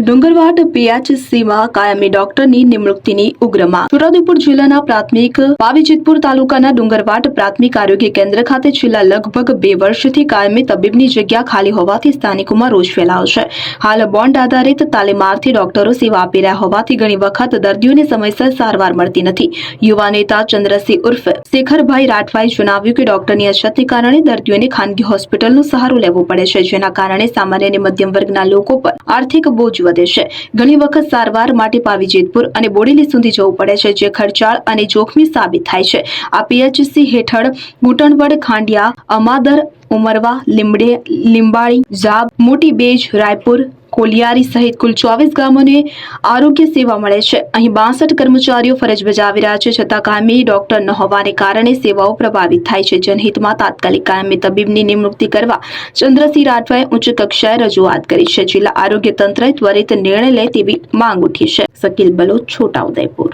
ડુંગરવાડ પીએચસીમાં કાયમી ડોક્ટરની નિમણૂકની ઉગ્ર માંગ. છોટાઉદેપુર જિલ્લાના પ્રાથમિક પાવીજેતપુર તાલુકાના ડુંગરવાડ પ્રાથમિક આરોગ્ય કેન્દ્ર ખાતે છેલ્લા લગભગ 2 વર્ષથી કાયમી તબીબની જગ્યા ખાલી હોવાથી સ્થાનિકોમાં રોષ ફેલાયો છે. હાલ બોન્ડ આધારિત તાલીમાર્થી ડોક્ટરો સેવા આપી રહ્યા હોવાથી ઘણી વખત દર્દીઓને સમયસર સારવાર મળતી નથી. યુવા નેતા ચંદ્રસિંહ ઉર્ફે શેખરભાઈ રાઠવાએ જણાવ્યું કે ડોક્ટરની અછતને કારણે દર્દીઓને ખાનગી હોસ્પિટલનો સહારો લેવો પડે છે, જેના કારણે સામાન્ય અને મધ્યમ વર્ગના લોકો પર આર્થિક બોજ વધે છે. ઘણી વખત સારવાર માટે પાવીજેતપુર અને બોડેલી સુધી જવું પડે છે, જે ખર્ચાળ અને જોખમી સાબિત થાય છે. આ પીએચસી હેઠળ ઘૂંટણવડ, ખાંડિયા, અમાદર, ઉમરવા, લીંબાળી, જાબ, મોટી બેજ, રાયપુર, કોલિયારી સહિત કુલ 24 ગામોને આરોગ્ય સેવા મળે છે. અહીં 62 કર્મચારીઓ ફરજ બજાવી રહ્યા છે, છતાં કાયમી ડોક્ટર ન હોવાને કારણે સેવાઓ પ્રભાવિત થાય છે. જનહિતમાં તાત્કાલિક કાયમી તબીબની નિમણૂક કરવા ચંદ્રસિંહ રાઠવાએ ઉચ્ચ કક્ષાએ રજૂઆત કરી છે. જિલ્લા આરોગ્ય તંત્રએ ત્વરિત નિર્ણય લે તેવી માંગ ઉઠી છે. શકીલ બલોચ, છોટાઉદેપુર.